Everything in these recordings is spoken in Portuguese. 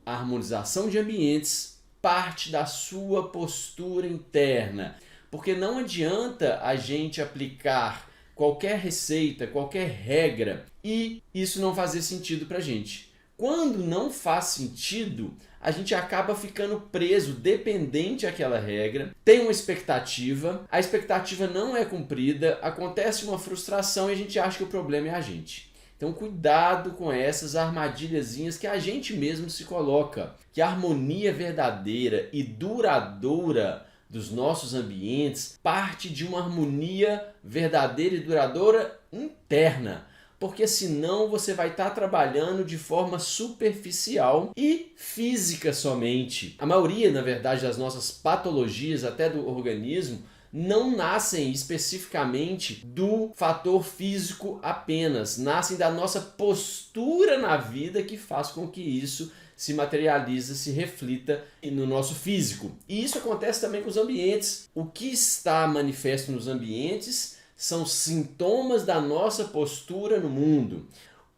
A harmonização de ambientes parte da sua postura interna, porque não adianta a gente aplicar qualquer receita, qualquer regra e isso não fazer sentido para a gente. Quando não faz sentido, a gente acaba ficando preso, dependente àquela regra, tem uma expectativa, a expectativa não é cumprida, acontece uma frustração e a gente acha que o problema é a gente. Então cuidado com essas armadilhazinhas que a gente mesmo se coloca, que a harmonia verdadeira e duradoura dos nossos ambientes parte de uma harmonia verdadeira e duradoura interna. Porque senão você vai estar trabalhando de forma superficial e física somente. A maioria, na verdade, das nossas patologias, até do organismo, não nascem especificamente do fator físico apenas, nascem da nossa postura na vida que faz com que isso se materializa, se reflita no nosso físico. E isso acontece também com os ambientes. O que está manifesto nos ambientes são sintomas da nossa postura no mundo.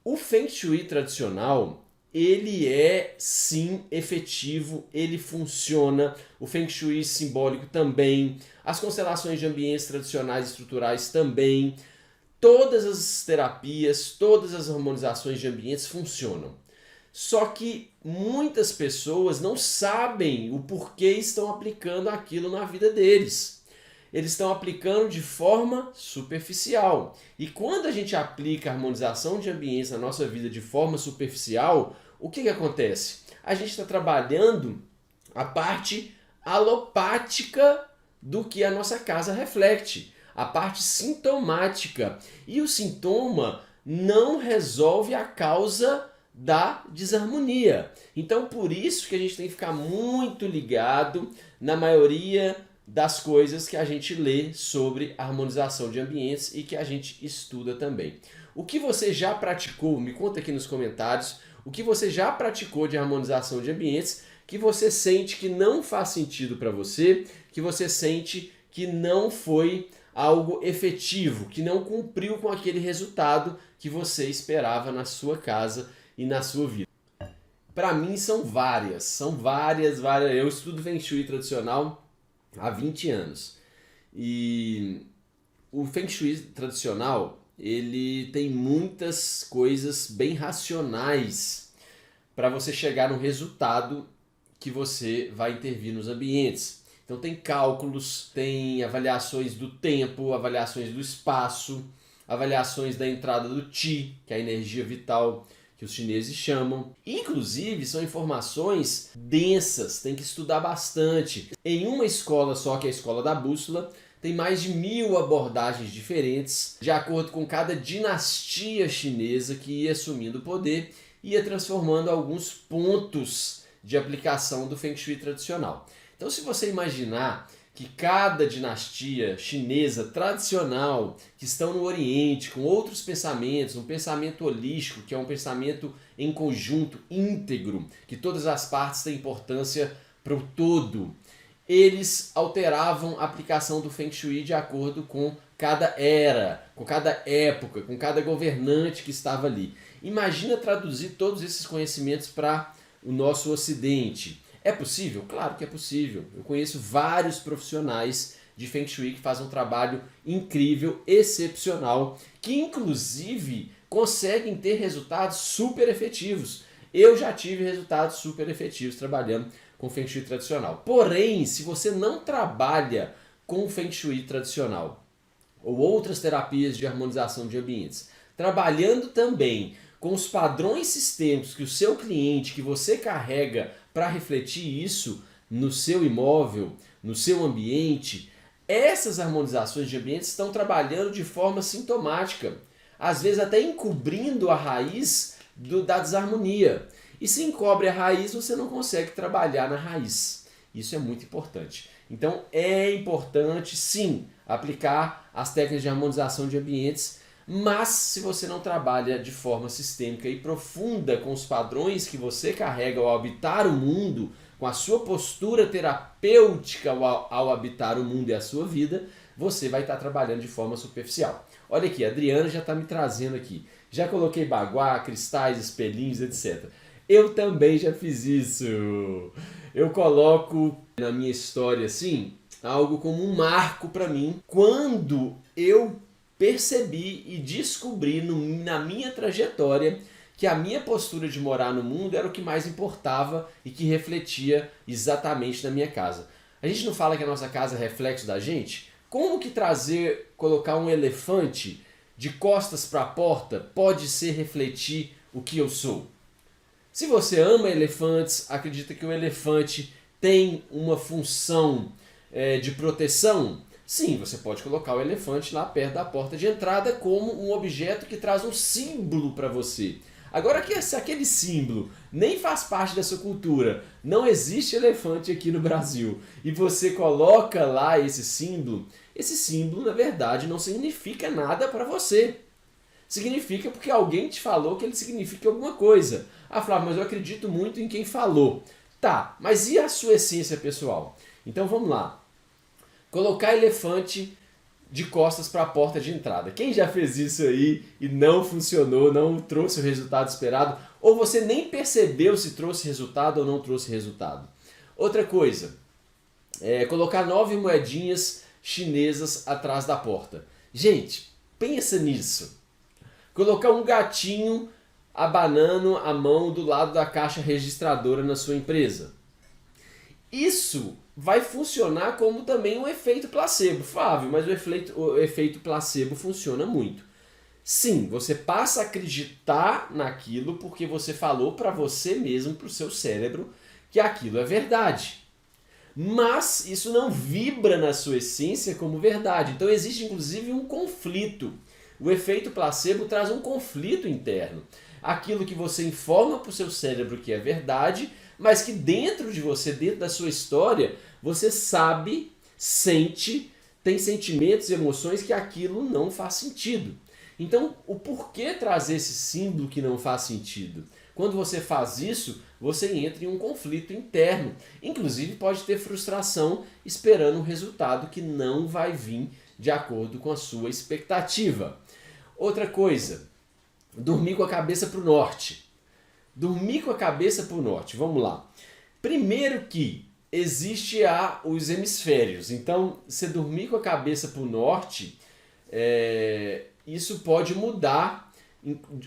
O Feng Shui tradicional, ele é sim efetivo, ele funciona. O Feng Shui simbólico também, as constelações de ambientes tradicionais estruturais também. Todas as terapias, todas as harmonizações de ambientes funcionam. Só que muitas pessoas não sabem o porquê estão aplicando aquilo na vida deles. Eles estão aplicando de forma superficial. E quando a gente aplica a harmonização de ambientes na nossa vida de forma superficial, o que acontece? A gente está trabalhando a parte alopática do que a nossa casa reflete, a parte sintomática. E o sintoma não resolve a causa da desarmonia. Então, por isso que a gente tem que ficar muito ligado na maioria das coisas que a gente lê sobre harmonização de ambientes e que a gente estuda também. O que você já praticou? Me conta aqui nos comentários o que você já praticou de harmonização de ambientes que você sente que não faz sentido para você, que você sente que não foi algo efetivo, que não cumpriu com aquele resultado que você esperava na sua casa e na sua vida. Para mim são várias. Eu estudo Feng Shui tradicional há 20 anos. E o Feng Shui tradicional, ele tem muitas coisas bem racionais para você chegar no resultado que você vai intervir nos ambientes. Então tem cálculos, tem avaliações do tempo, avaliações do espaço, avaliações da entrada do Qi, que é a energia vital que os chineses chamam. Inclusive, são informações densas, tem que estudar bastante. Em uma escola só, que é a Escola da Bússola, tem mais de 1000 abordagens diferentes, de acordo com cada dinastia chinesa que ia assumindo o poder, ia transformando alguns pontos de aplicação do Feng Shui tradicional. Então, se você imaginar que cada dinastia chinesa tradicional, que estão no Oriente, com outros pensamentos, um pensamento holístico, que é um pensamento em conjunto, íntegro, que todas as partes têm importância para o todo, eles alteravam a aplicação do Feng Shui de acordo com cada era, com cada época, com cada governante que estava ali. Imagina traduzir todos esses conhecimentos para o nosso Ocidente. É possível? Claro que é possível. Eu conheço vários profissionais de Feng Shui que fazem um trabalho incrível, excepcional, que inclusive conseguem ter resultados super efetivos. Eu já tive resultados super efetivos trabalhando com Feng Shui tradicional. Porém, se você não trabalha com Feng Shui tradicional ou outras terapias de harmonização de ambientes, trabalhando também com os padrões sistêmicos que o seu cliente, que você carrega para refletir isso no seu imóvel, no seu ambiente, essas harmonizações de ambientes estão trabalhando de forma sintomática, às vezes até encobrindo a raiz da desarmonia. E se encobre a raiz, você não consegue trabalhar na raiz. Isso é muito importante. Então é importante, sim, aplicar as técnicas de harmonização de ambientes, mas se você não trabalha de forma sistêmica e profunda com os padrões que você carrega ao habitar o mundo, com a sua postura terapêutica ao habitar o mundo e a sua vida, você vai estar trabalhando de forma superficial. Olha aqui, a Adriana já está me trazendo aqui. Já coloquei baguá, cristais, espelhinhos, etc. Eu também já fiz isso. Eu coloco na minha história assim, algo como um marco para mim, quando eu percebi e descobri na minha trajetória que a minha postura de morar no mundo era o que mais importava e que refletia exatamente na minha casa. A gente não fala que a nossa casa é reflexo da gente? Como que colocar um elefante de costas para a porta pode ser refletir o que eu sou? Se você ama elefantes, acredita que o elefante tem uma função de proteção, sim, você pode colocar o elefante lá perto da porta de entrada como um objeto que traz um símbolo para você. Agora, se aquele símbolo nem faz parte da sua cultura, não existe elefante aqui no Brasil, e você coloca lá esse símbolo na verdade não significa nada para você. Significa porque alguém te falou que ele significa alguma coisa. Ah, Flávio, mas eu acredito muito em quem falou. Tá, mas e a sua essência pessoal? Então vamos lá. Colocar elefante de costas para a porta de entrada. Quem já fez isso aí e não funcionou, não trouxe o resultado esperado, ou você nem percebeu se trouxe resultado ou não trouxe resultado? Outra coisa, colocar 9 moedinhas chinesas atrás da porta. Gente, pensa nisso. Colocar um gatinho abanando a mão do lado da caixa registradora na sua empresa. Isso vai funcionar como também um efeito placebo. Flávio, mas o efeito placebo funciona muito. Sim, você passa a acreditar naquilo porque você falou para você mesmo, para o seu cérebro, que aquilo é verdade. Mas isso não vibra na sua essência como verdade. Então existe inclusive um conflito. O efeito placebo traz um conflito interno. Aquilo que você informa para o seu cérebro que é verdade, mas que dentro de você, dentro da sua história, você sabe, sente, tem sentimentos e emoções que aquilo não faz sentido. Então, o porquê trazer esse símbolo que não faz sentido? Quando você faz isso, você entra em um conflito interno. Inclusive, pode ter frustração esperando um resultado que não vai vir de acordo com a sua expectativa. Outra coisa, dormir com a cabeça para o norte. Dormir com a cabeça para o norte, vamos lá. Primeiro que existe os hemisférios, então você dormir com a cabeça para o norte, isso pode mudar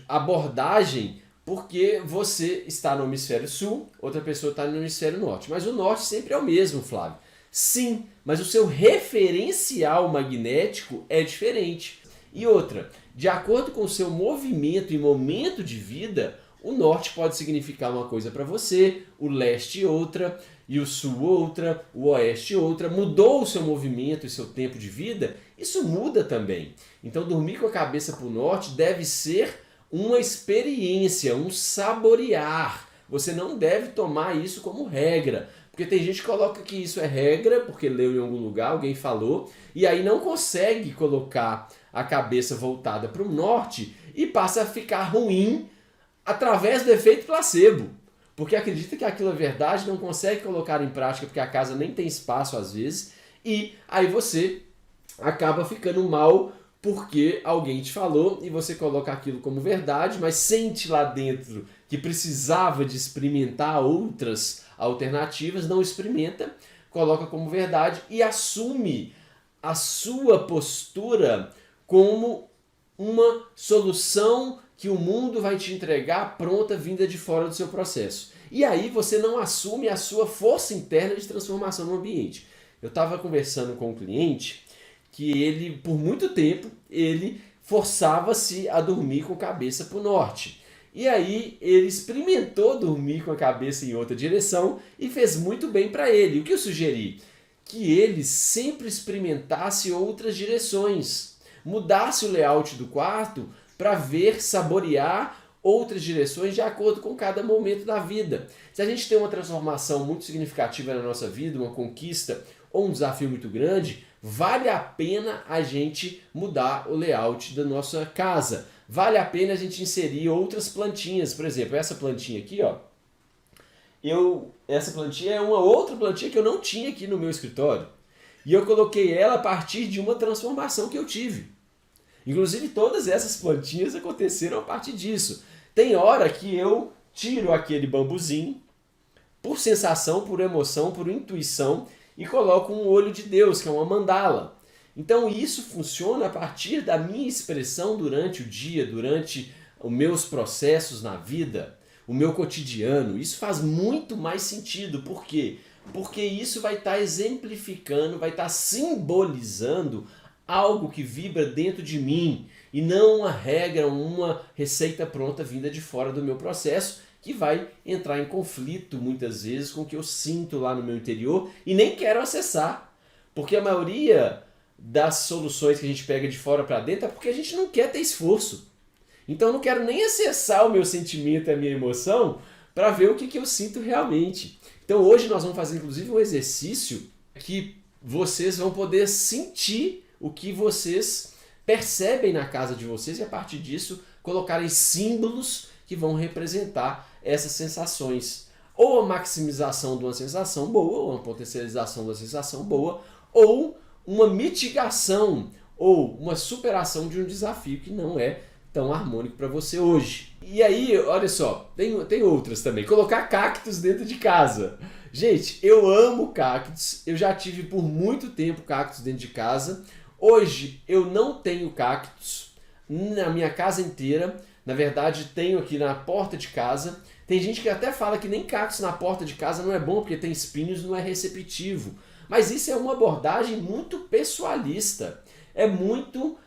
a abordagem, porque você está no hemisfério sul, outra pessoa está no hemisfério norte. Mas o norte sempre é o mesmo, Flávio. Sim, mas o seu referencial magnético é diferente. E outra, de acordo com o seu movimento e momento de vida, o norte pode significar uma coisa para você, o leste outra, e o sul outra, o oeste outra. Mudou o seu movimento e seu tempo de vida, isso muda também. Então dormir com a cabeça para o norte deve ser uma experiência, um saborear. Você não deve tomar isso como regra. Porque tem gente que coloca que isso é regra, porque leu em algum lugar, alguém falou, e aí não consegue colocar a cabeça voltada para o norte e passa a ficar ruim através do efeito placebo. Porque acredita que aquilo é verdade, não consegue colocar em prática porque a casa nem tem espaço às vezes, e aí você acaba ficando mal porque alguém te falou e você coloca aquilo como verdade, mas sente lá dentro que precisava de experimentar outras alternativas, não experimenta, coloca como verdade e assume a sua postura como uma solução que o mundo vai te entregar pronta, vinda de fora do seu processo. E aí você não assume a sua força interna de transformação no ambiente. Eu estava conversando com um cliente que ele, por muito tempo, ele forçava-se a dormir com a cabeça para o norte. E aí ele experimentou dormir com a cabeça em outra direção e fez muito bem para ele. O que eu sugeri? Que ele sempre experimentasse outras direções. Mudasse o layout do quarto para ver, saborear outras direções de acordo com cada momento da vida. Se a gente tem uma transformação muito significativa na nossa vida, uma conquista ou um desafio muito grande, vale a pena a gente mudar o layout da nossa casa. Vale a pena a gente inserir outras plantinhas. Por exemplo, essa plantinha aqui, ó. Essa plantinha é uma outra plantinha que eu não tinha aqui no meu escritório. E eu coloquei ela a partir de uma transformação que eu tive. Inclusive, todas essas plantinhas aconteceram a partir disso. Tem hora que eu tiro aquele bambuzinho, por sensação, por emoção, por intuição, e coloco um olho de Deus, que é uma mandala. Então isso funciona a partir da minha expressão durante o dia, durante os meus processos na vida, o meu cotidiano. Isso faz muito mais sentido. Por quê? Porque isso vai estar exemplificando, vai estar simbolizando algo que vibra dentro de mim e não uma regra, uma receita pronta vinda de fora do meu processo, que vai entrar em conflito muitas vezes com o que eu sinto lá no meu interior e nem quero acessar. Porque a maioria das soluções que a gente pega de fora para dentro é porque a gente não quer ter esforço. Então eu não quero nem acessar o meu sentimento e a minha emoção para ver o que eu sinto realmente. Então hoje nós vamos fazer inclusive um exercício que vocês vão poder sentir o que vocês percebem na casa de vocês e a partir disso colocarem símbolos que vão representar essas sensações. Ou a maximização de uma sensação boa, ou uma potencialização da sensação boa, ou uma mitigação, ou uma superação de um desafio que não é tão harmônico para você hoje. E aí, olha só, tem outras também. Colocar cactos dentro de casa. Gente, eu amo cactos, eu já tive por muito tempo cactos dentro de casa. Hoje eu não tenho cactos na minha casa inteira. Na verdade, tenho aqui na porta de casa. Tem gente que até fala que nem cactos na porta de casa não é bom, porque tem espinhos e não é receptivo. Mas isso é uma abordagem muito pessoalista. É muito,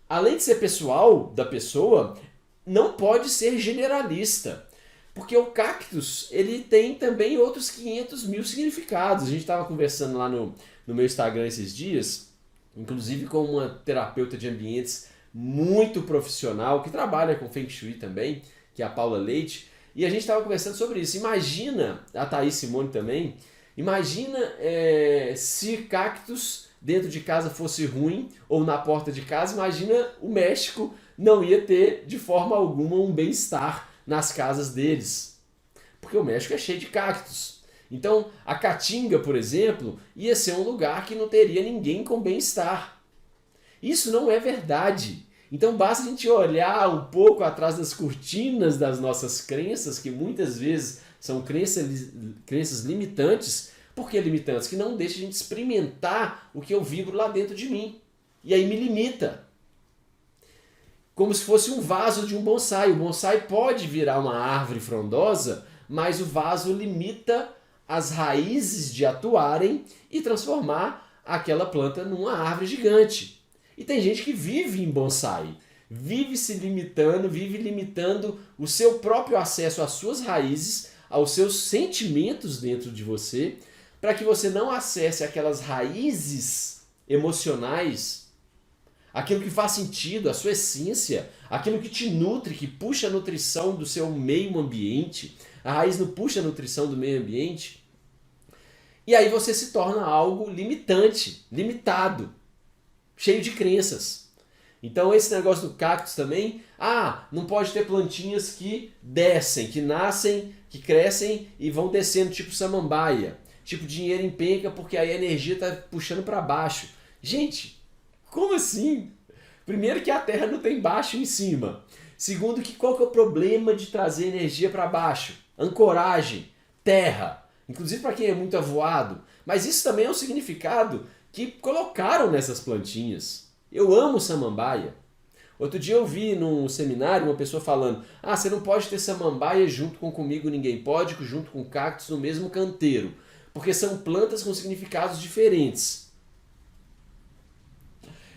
além de ser pessoal da pessoa, não pode ser generalista. Porque o cactus, ele tem também outros 500 mil significados. A gente estava conversando lá no meu Instagram esses dias, inclusive com uma terapeuta de ambientes muito profissional, que trabalha com Feng Shui também, que é a Paula Leite, e a gente estava conversando sobre isso. Imagina, a Thaís Simone também, imagina se cactus dentro de casa fosse ruim, ou na porta de casa, imagina o México não ia ter de forma alguma um bem-estar nas casas deles. Porque o México é cheio de cactos. Então, a Caatinga, por exemplo, ia ser um lugar que não teria ninguém com bem-estar. Isso não é verdade. Então basta a gente olhar um pouco atrás das cortinas das nossas crenças, que muitas vezes são crenças limitantes. Por que limitantes? Que não deixam a gente experimentar o que eu vibro lá dentro de mim. E aí me limita. Como se fosse um vaso de um bonsai. O bonsai pode virar uma árvore frondosa, mas o vaso limita as raízes de atuarem e transformar aquela planta numa árvore gigante. E tem gente que vive em bonsai, vive se limitando, vive limitando o seu próprio acesso às suas raízes, aos seus sentimentos dentro de você, para que você não acesse aquelas raízes emocionais, aquilo que faz sentido, a sua essência, aquilo que te nutre, que puxa a nutrição do seu meio ambiente. A raiz não puxa a nutrição do meio ambiente. E aí você se torna algo limitante, limitado, cheio de crenças. Então esse negócio do cactus também, não pode ter plantinhas que descem, que nascem, que crescem e vão descendo, tipo samambaia, tipo dinheiro em penca, porque aí a energia está puxando para baixo. Gente, como assim? Primeiro que a Terra não tem baixo em cima. Segundo que qual que é o problema de trazer energia para baixo? Ancoragem, terra, inclusive para quem é muito avoado. Mas isso também é um significado que colocaram nessas plantinhas. Eu amo samambaia. Outro dia eu vi num seminário uma pessoa falando: você não pode ter samambaia junto com Comigo Ninguém Pode, junto com cactus no mesmo canteiro, porque são plantas com significados diferentes.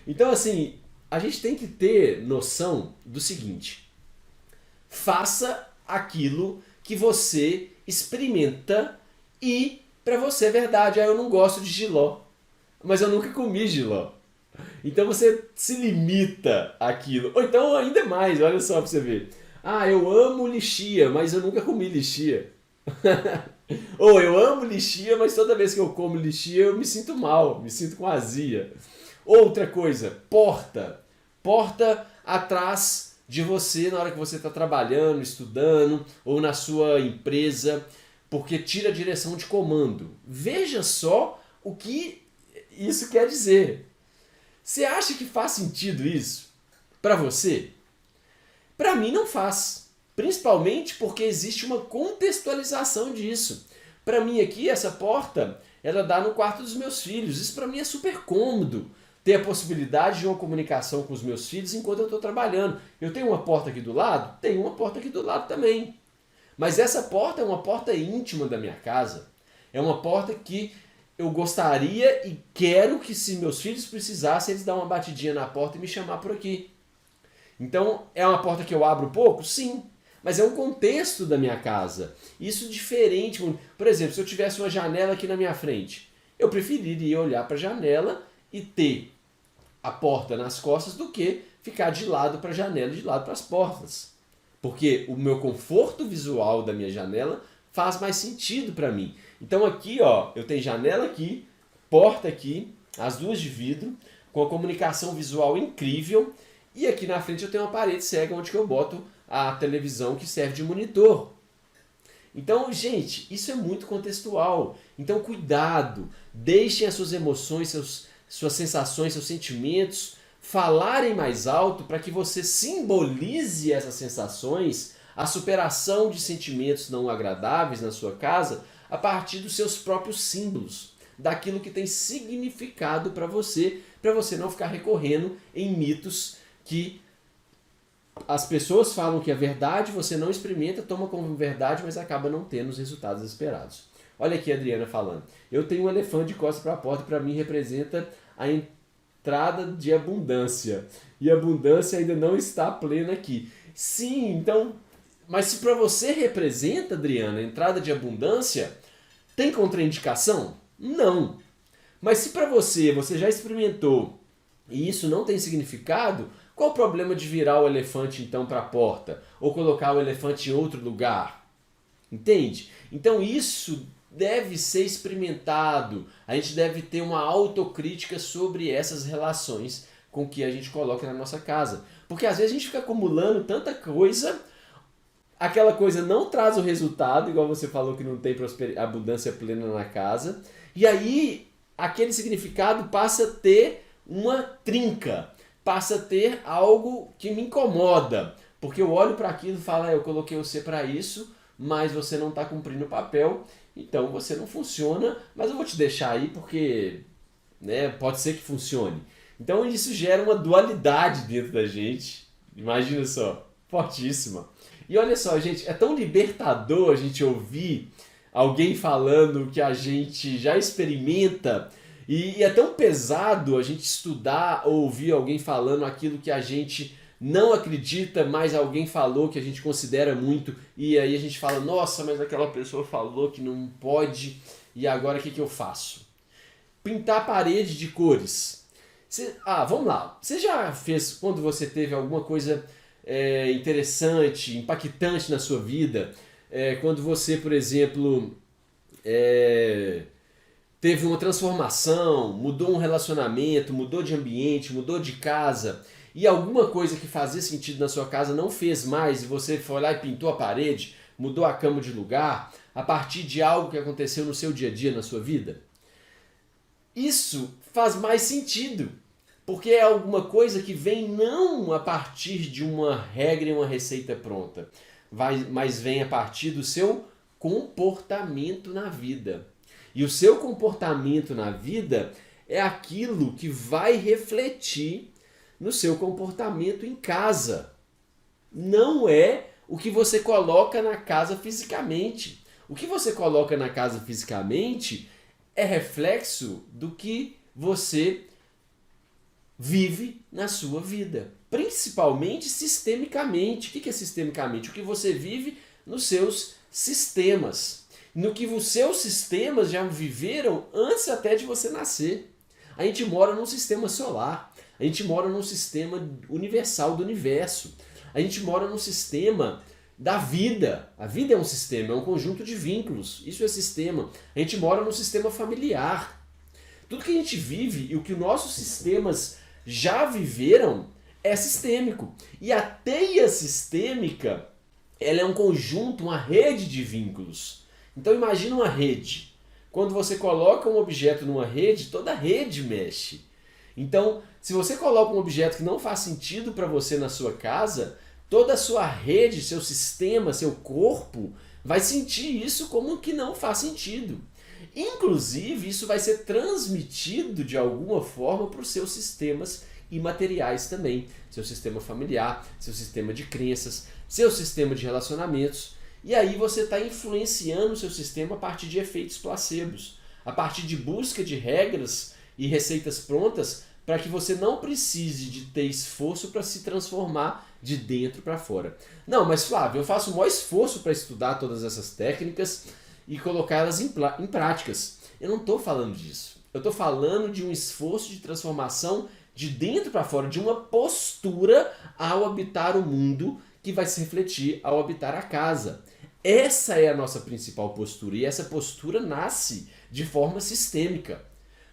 Então assim, a gente tem que ter noção do seguinte: faça aquilo que você experimenta e para você é verdade. Eu não gosto de jiló, mas eu nunca comi jiló. Então você se limita àquilo. Ou então ainda mais, olha só pra você ver. Eu amo lixia, mas eu nunca comi lixia. Ou eu amo lixia, mas toda vez que eu como lixia eu me sinto mal, me sinto com azia. Outra coisa, porta. Porta atrás de você na hora que você está trabalhando, estudando ou na sua empresa, porque tira a direção de comando. Veja só o que isso quer dizer. Você acha que faz sentido isso para você? Para mim não faz. Principalmente porque existe uma contextualização disso. Para mim aqui, essa porta, ela dá no quarto dos meus filhos. Isso para mim é super cômodo. Ter a possibilidade de uma comunicação com os meus filhos enquanto eu estou trabalhando. Eu tenho uma porta aqui do lado? Tenho uma porta aqui do lado também. Mas essa porta é uma porta íntima da minha casa. É uma porta que eu gostaria e quero que, se meus filhos precisassem, eles dar uma batidinha na porta e me chamar por aqui. Então, é uma porta que eu abro pouco? Sim. Mas é um contexto da minha casa. Isso diferente. Por exemplo, se eu tivesse uma janela aqui na minha frente, eu preferiria olhar para a janela e ter a porta nas costas do que ficar de lado para a janela e de lado para as portas. Porque o meu conforto visual da minha janela faz mais sentido para mim. Então aqui, ó, eu tenho janela aqui, porta aqui, as duas de vidro, com a comunicação visual incrível. E aqui na frente eu tenho uma parede cega onde que eu boto a televisão que serve de monitor. Então, gente, isso é muito contextual. Então, cuidado, deixem as suas emoções, suas sensações, seus sentimentos falarem mais alto para que você simbolize essas sensações, a superação de sentimentos não agradáveis na sua casa a partir dos seus próprios símbolos, daquilo que tem significado para você não ficar recorrendo em mitos que as pessoas falam que é verdade, você não experimenta, toma como verdade, mas acaba não tendo os resultados esperados. Olha aqui a Adriana falando. Eu tenho um elefante de costas para a porta e para mim representa a entrada de abundância. E a abundância ainda não está plena aqui. Sim, então... Mas se para você representa, Adriana, a entrada de abundância, tem contraindicação? Não. Mas se para você já experimentou e isso não tem significado, qual o problema de virar o elefante então para a porta? Ou colocar o elefante em outro lugar? Entende? Então isso deve ser experimentado. A gente deve ter uma autocrítica sobre essas relações com o que a gente coloca na nossa casa. Porque às vezes a gente fica acumulando tanta coisa, aquela coisa não traz o resultado, igual você falou que não tem abundância plena na casa, e aí aquele significado passa a ter uma trinca, passa a ter algo que me incomoda, porque eu olho para aquilo e falo, eu coloquei você para isso, mas você não está cumprindo o papel, então você não funciona, mas eu vou te deixar aí porque, né, pode ser que funcione. Então isso gera uma dualidade dentro da gente, imagina só, fortíssima. E olha só, gente, é tão libertador a gente ouvir alguém falando que a gente já experimenta, e é tão pesado a gente estudar ou ouvir alguém falando aquilo que a gente não acredita, mas alguém falou que a gente considera muito, e aí a gente fala, nossa, mas aquela pessoa falou que não pode, e agora o que eu faço? Pintar a parede de cores. Vamos lá. Você já fez, quando você teve alguma coisa interessante, impactante na sua vida, quando você, por exemplo, teve uma transformação, mudou um relacionamento, mudou de ambiente, mudou de casa, e alguma coisa que fazia sentido na sua casa não fez mais, e você foi lá e pintou a parede, mudou a cama de lugar, a partir de algo que aconteceu no seu dia a dia, na sua vida? Isso faz mais sentido, porque é alguma coisa que vem não a partir de uma regra e uma receita pronta, mas vem a partir do seu comportamento na vida. E o seu comportamento na vida é aquilo que vai refletir no seu comportamento em casa. Não é o que você coloca na casa fisicamente. O que você coloca na casa fisicamente é reflexo do que você vive na sua vida. Principalmente sistemicamente. O que é sistemicamente? O que você vive nos seus sistemas. No que os seus sistemas já viveram antes até de você nascer. A gente mora num sistema solar. A gente mora num sistema universal do universo. A gente mora num sistema da vida. A vida é um sistema, é um conjunto de vínculos. Isso é sistema. A gente mora num sistema familiar. Tudo que a gente vive e o que os nossos sistemas já viveram é sistêmico. E a teia sistêmica, ela é um conjunto, uma rede de vínculos. Então imagina uma rede. Quando você coloca um objeto numa rede, toda a rede mexe. Então, se você coloca um objeto que não faz sentido para você na sua casa, toda a sua rede, seu sistema, seu corpo vai sentir isso como que não faz sentido. Inclusive, isso vai ser transmitido de alguma forma para os seus sistemas imateriais também. Seu sistema familiar, seu sistema de crenças, seu sistema de relacionamentos. E aí você está influenciando o seu sistema a partir de efeitos placebos, a partir de busca de regras e receitas prontas para que você não precise de ter esforço para se transformar de dentro para fora. Não, mas Flávio, eu faço o maior esforço para estudar todas essas técnicas e colocá-las em práticas. Eu não estou falando disso. Eu estou falando de um esforço de transformação de dentro para fora, de uma postura ao habitar o mundo que vai se refletir ao habitar a casa. Essa é a nossa principal postura e essa postura nasce de forma sistêmica.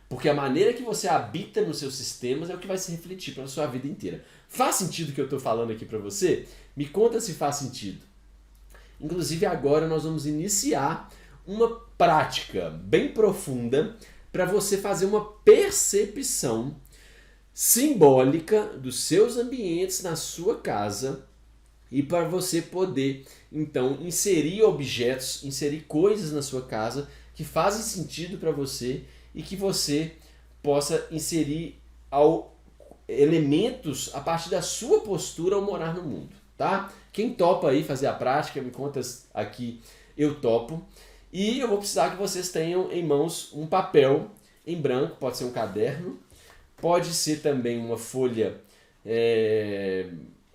Porque a maneira que você habita nos seus sistemas é o que vai se refletir pela sua vida inteira. Faz sentido o que eu estou falando aqui para você? Me conta se faz sentido. Inclusive agora nós vamos iniciar uma prática bem profunda para você fazer uma percepção simbólica dos seus ambientes na sua casa e para você poder então inserir objetos, inserir coisas na sua casa que fazem sentido para você e que você possa inserir elementos a partir da sua postura ao morar no mundo, tá? Quem topa aí fazer a prática, me conta aqui, eu topo. E eu vou precisar que vocês tenham em mãos um papel em branco, pode ser um caderno, pode ser também uma folha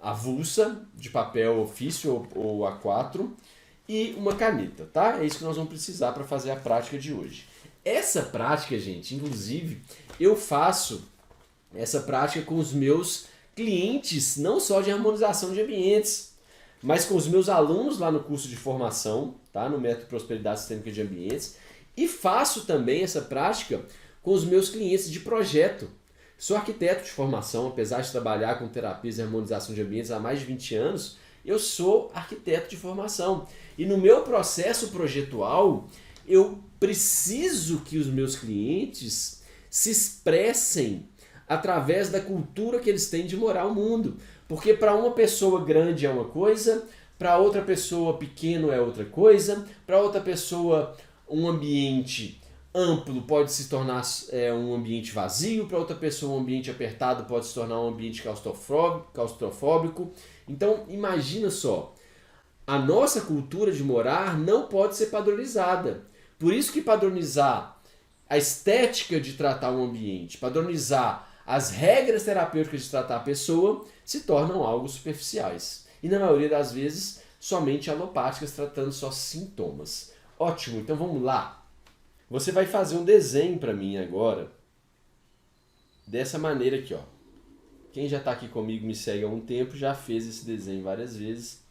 avulsa de papel ofício ou A4 e uma caneta, tá? É isso que nós vamos precisar para fazer a prática de hoje. Essa prática, gente, inclusive, eu faço essa prática com os meus clientes, não só de harmonização de ambientes, mas com os meus alunos lá no curso de formação, tá? No Método Prosperidade Sistêmica de Ambientes, e faço também essa prática com os meus clientes de projeto. Sou arquiteto de formação, apesar de trabalhar com terapias e harmonização de ambientes há mais de 20 anos, eu sou arquiteto de formação. E no meu processo projetual, eu preciso que os meus clientes se expressem através da cultura que eles têm de morar o mundo. Porque para uma pessoa grande é uma coisa, para outra pessoa pequeno é outra coisa, para outra pessoa um ambiente amplo pode se tornar um ambiente vazio, para outra pessoa um ambiente apertado pode se tornar um ambiente claustrofóbico. Então imagina só, a nossa cultura de morar não pode ser padronizada. Por isso que padronizar a estética de tratar um ambiente, padronizar as regras terapêuticas de tratar a pessoa se tornam algo superficiais. E na maioria das vezes, somente alopáticas, tratando só sintomas. Ótimo, então vamos lá. Você vai fazer um desenho para mim agora, dessa maneira aqui, ó. Quem já está aqui comigo, me segue há um tempo, já fez esse desenho várias vezes.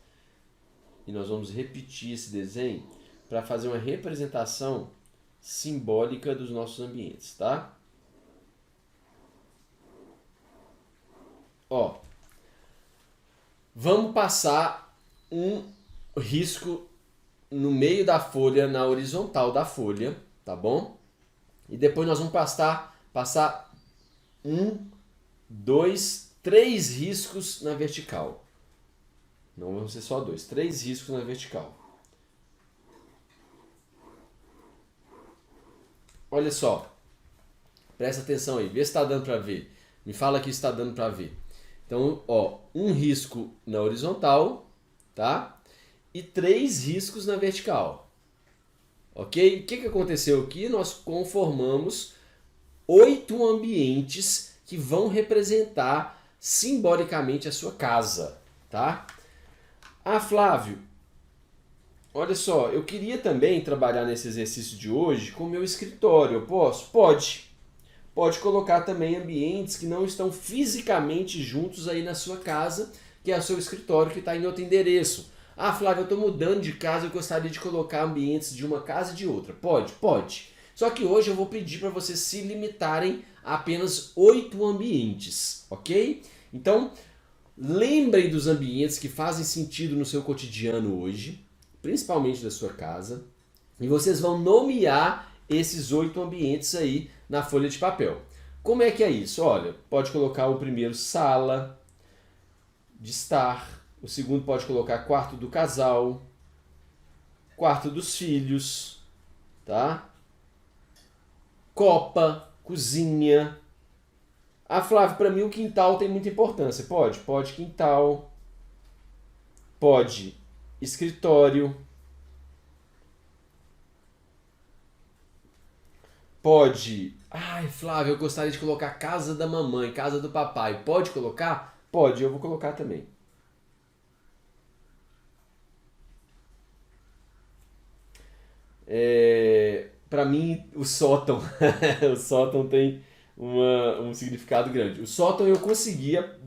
E nós vamos repetir esse desenho para fazer uma representação simbólica dos nossos ambientes, tá? Ó, vamos passar um risco no meio da folha, na horizontal da folha, tá bom? E depois nós vamos passar 1, 2, 3 riscos na vertical. Não vão ser só 2, 3 riscos na vertical. Olha só, presta atenção aí, vê se está dando para ver. Me fala aqui se está dando para ver. Então, ó, um risco na horizontal, tá? E 3 riscos na vertical. Ok? O que aconteceu aqui? Nós conformamos 8 ambientes que vão representar simbolicamente a sua casa, tá? Ah, Flávio, olha só, eu queria também trabalhar nesse exercício de hoje com o meu escritório. Eu posso? Pode. Pode colocar também ambientes que não estão fisicamente juntos aí na sua casa, que é o seu escritório que está em outro endereço. Ah, Flávio, eu estou mudando de casa, eu gostaria de colocar ambientes de uma casa e de outra. Pode? Pode. Só que hoje eu vou pedir para vocês se limitarem a apenas 8 ambientes, ok? Então, lembrem dos ambientes que fazem sentido no seu cotidiano hoje, principalmente da sua casa, e vocês vão nomear esses 8 ambientes aí na folha de papel. Como é que é isso? Olha, pode colocar o primeiro sala de estar, O segundo pode colocar quarto do casal, quarto dos filhos, tá? Copa, cozinha. Ah, Flávio, para mim o quintal tem muita importância. Pode? Pode quintal. Pode escritório. Pode. Ai, Flávio, eu gostaria de colocar casa da mamãe, casa do papai. Pode colocar? Pode, eu vou colocar também. Para mim, o sótão. O sótão tem um significado grande. O sótão eu conseguia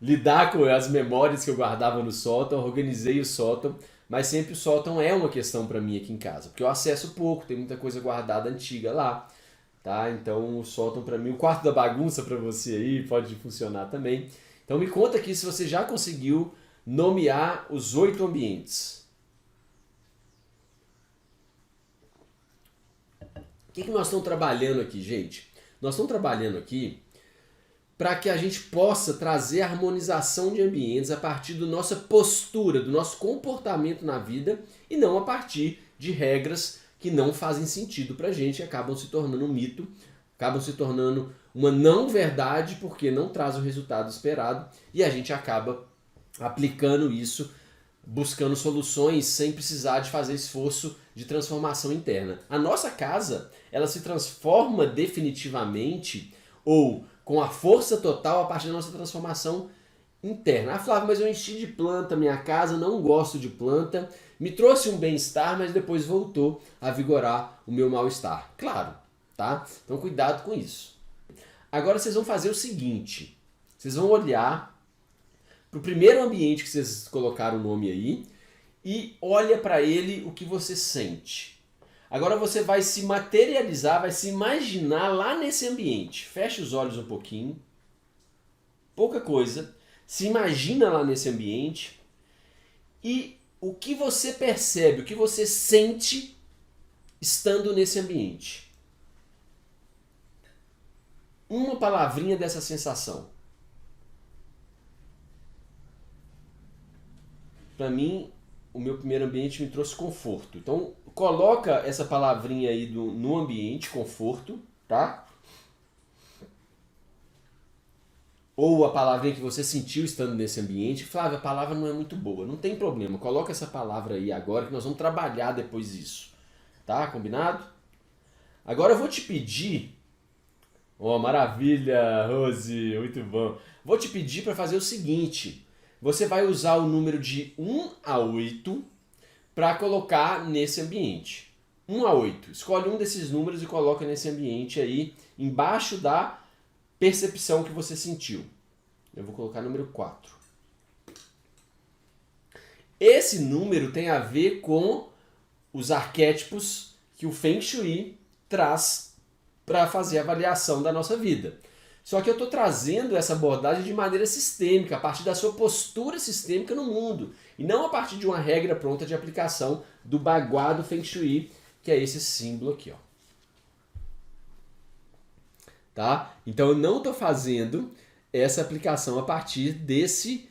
lidar com as memórias que eu guardava no sótão, organizei o sótão, mas sempre o sótão é uma questão para mim aqui em casa, porque eu acesso pouco, tem muita coisa guardada antiga lá, tá? Então o sótão para mim, o quarto da bagunça para você aí pode funcionar também. Então me conta aqui se você já conseguiu nomear os 8 ambientes. O que nós estamos trabalhando aqui, gente? Nós estamos trabalhando aqui para que a gente possa trazer harmonização de ambientes a partir da nossa postura, do nosso comportamento na vida e não a partir de regras que não fazem sentido para a gente e acabam se tornando um mito, acabam se tornando uma não verdade porque não traz o resultado esperado e a gente acaba aplicando isso, buscando soluções sem precisar de fazer esforço de transformação interna. A nossa casa, ela se transforma definitivamente ou com a força total a partir da nossa transformação interna. Ah, Flávio, mas eu enchi de planta minha casa, não gosto de planta, me trouxe um bem-estar, mas depois voltou a vigorar o meu mal-estar. Claro, tá? Então cuidado com isso. Agora vocês vão fazer o seguinte, vocês vão olhar para o primeiro ambiente que vocês colocaram o nome aí e olha para ele o que você sente. Agora você vai se materializar, vai se imaginar lá nesse ambiente. Fecha os olhos um pouquinho, pouca coisa, se imagina lá nesse ambiente e o que você percebe, o que você sente estando nesse ambiente. Uma palavrinha dessa sensação. Para mim, o meu primeiro ambiente me trouxe conforto. Então, coloca essa palavrinha aí no ambiente, conforto, tá? Ou a palavrinha que você sentiu estando nesse ambiente. Flávio, a palavra não é muito boa. Não tem problema, coloca essa palavra aí agora que nós vamos trabalhar depois disso. Tá? Combinado? Agora eu vou te pedir... Oh, maravilha, Rose, muito bom. Vou te pedir para fazer o seguinte. Você vai usar o número de 1 a 8 para colocar nesse ambiente. 1 a 8. Escolhe um desses números e coloca nesse ambiente aí, embaixo da percepção que você sentiu. Eu vou colocar número 4. Esse número tem a ver com os arquétipos que o Feng Shui traz para fazer a avaliação da nossa vida. Só que eu estou trazendo essa abordagem de maneira sistêmica, a partir da sua postura sistêmica no mundo, e não a partir de uma regra pronta de aplicação do Bagua do Feng Shui, que é esse símbolo aqui, ó. Tá? Então eu não estou fazendo essa aplicação a partir desse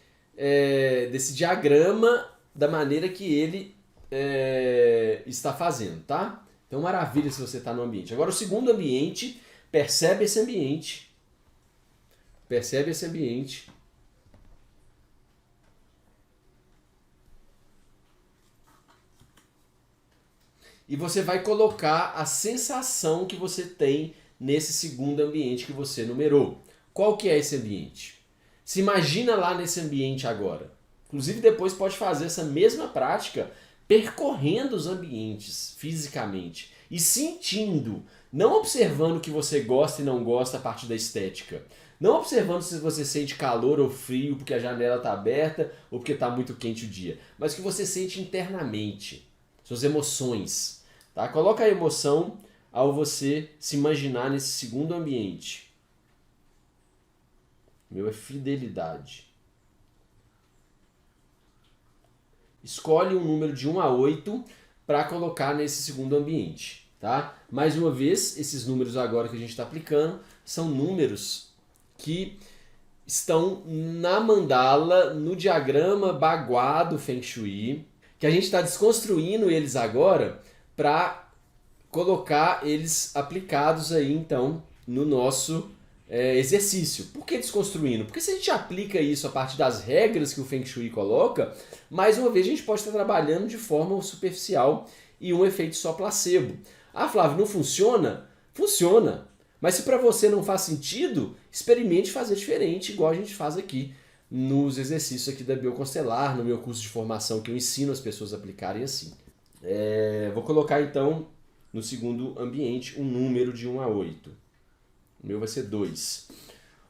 diagrama da maneira que ele está fazendo, tá? Então maravilha se você está no ambiente. Agora o segundo ambiente, percebe esse ambiente. Percebe esse ambiente. E você vai colocar a sensação que você tem nesse segundo ambiente que você numerou. Qual que é esse ambiente? Se imagina lá nesse ambiente agora. Inclusive depois pode fazer essa mesma prática percorrendo os ambientes fisicamente e sentindo, não observando o que você gosta e não gosta a partir da estética. Não observando se você sente calor ou frio porque a janela está aberta ou porque está muito quente o dia, mas o que você sente internamente, suas emoções. Tá? Coloca a emoção ao você se imaginar nesse segundo ambiente. Meu é fidelidade. Escolhe um número de 1 a 8 para colocar nesse segundo ambiente. Tá? Mais uma vez, esses números agora que a gente está aplicando são números que estão na mandala, no diagrama Bagua do Feng Shui, que a gente está desconstruindo eles agora para colocar eles aplicados aí então no nosso exercício. Por que desconstruindo? Porque se a gente aplica isso a partir das regras que o Feng Shui coloca, mais uma vez a gente pode estar trabalhando de forma superficial e um efeito só placebo. Ah, Flávio, não funciona? Funciona. Mas se para você não faz sentido, experimente fazer diferente, igual a gente faz aqui nos exercícios aqui da Bioconstelar, no meu curso de formação que eu ensino as pessoas a aplicarem assim. Vou colocar então no segundo ambiente um número de 1 a 8. O meu vai ser 2.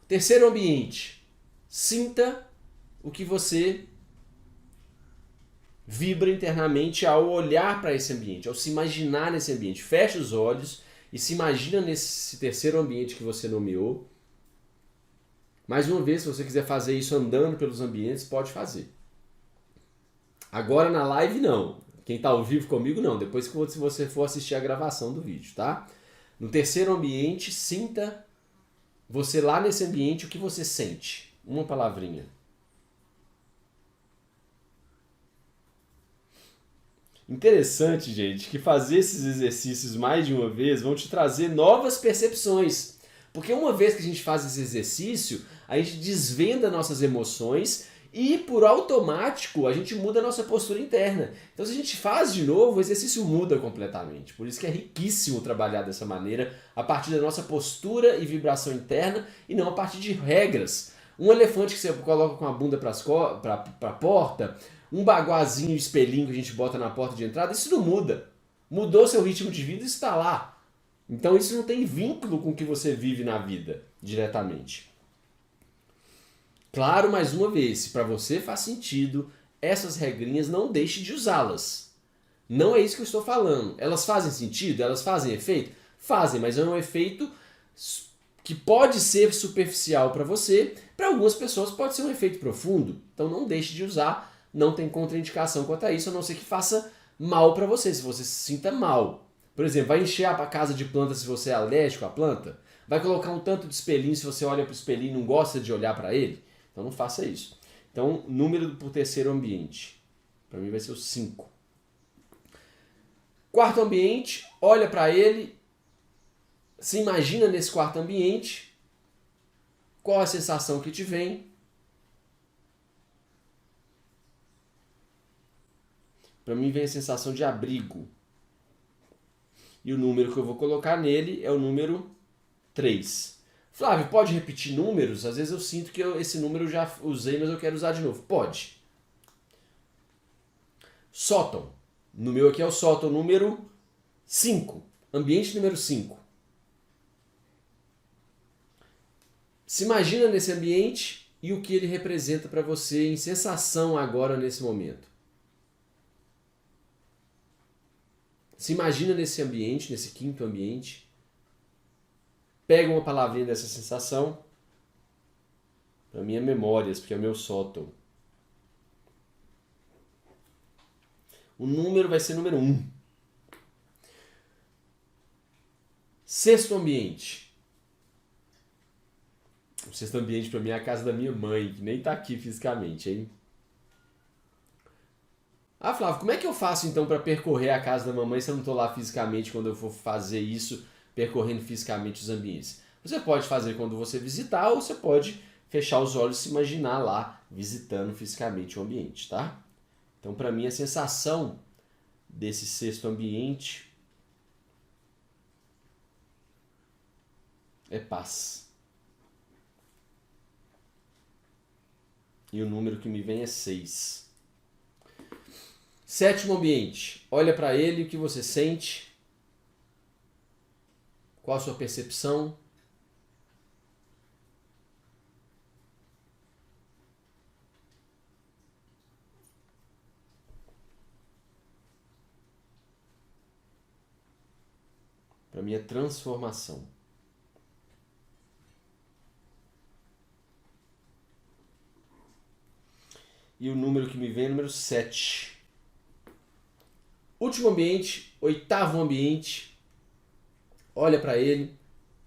Terceiro ambiente, sinta o que você vibra internamente ao olhar para esse ambiente, ao se imaginar nesse ambiente. Feche os olhos e se imagina nesse terceiro ambiente que você nomeou. Mais uma vez, se você quiser fazer isso andando pelos ambientes, pode fazer. Agora na live não. Quem está ao vivo comigo não. Depois que você for assistir a gravação do vídeo, tá? No terceiro ambiente, sinta você lá nesse ambiente o que você sente. Uma palavrinha. Interessante, gente, que fazer esses exercícios mais de uma vez vão te trazer novas percepções. Porque uma vez que a gente faz esse exercício, a gente desvenda nossas emoções e, por automático, a gente muda a nossa postura interna. Então, se a gente faz de novo, o exercício muda completamente. Por isso que é riquíssimo trabalhar dessa maneira, a partir da nossa postura e vibração interna, e não a partir de regras. Um elefante que você coloca com a bunda para a porta, um baguazinho, espelhinho que a gente bota na porta de entrada, isso não muda. Mudou seu ritmo de vida, isso está lá. Então isso não tem vínculo com o que você vive na vida, diretamente. Claro, mais uma vez, se para você faz sentido, essas regrinhas não deixe de usá-las. Não é isso que eu estou falando. Elas fazem sentido? Elas fazem efeito? Fazem, mas é um efeito que pode ser superficial para você. Para algumas pessoas pode ser um efeito profundo. Então não deixe de usar. Não tem contraindicação quanto a isso, a não ser que faça mal para você, se você se sinta mal. Por exemplo, vai encher a casa de plantas se você é alérgico à planta? Vai colocar um tanto de espelhinho se você olha para o espelhinho e não gosta de olhar para ele? Então não faça isso. Então, número por terceiro ambiente. Para mim vai ser o 5. Quarto ambiente, olha para ele, se imagina nesse quarto ambiente, qual a sensação que te vem. Para mim vem a sensação de abrigo. E o número que eu vou colocar nele é o número 3. Flávio, pode repetir números? Às vezes eu sinto que esse número eu já usei, mas eu quero usar de novo. Pode. Sótão. No meu aqui é o sótão número 5. Ambiente número 5. Se imagina nesse ambiente e o que ele representa para você em sensação agora nesse momento. Se imagina nesse ambiente, nesse quinto ambiente. Pega uma palavrinha dessa sensação. Para mim é memórias, porque é o meu sótão. O número vai ser número 1. Sexto ambiente. O sexto ambiente para mim é a casa da minha mãe, que nem está aqui fisicamente, hein? Ah, Flávio, como é que eu faço então para percorrer a casa da mamãe se eu não estou lá fisicamente quando eu for fazer isso, percorrendo fisicamente os ambientes? Você pode fazer quando você visitar ou você pode fechar os olhos e se imaginar lá visitando fisicamente o ambiente, tá? Então, para mim, a sensação desse sexto ambiente é paz. E o número que me vem é 6. Sétimo ambiente. Olha para ele, o que você sente. Qual a sua percepção? Para mim é transformação. E o número que me vem é número 7. Último ambiente, oitavo ambiente. Olha para ele,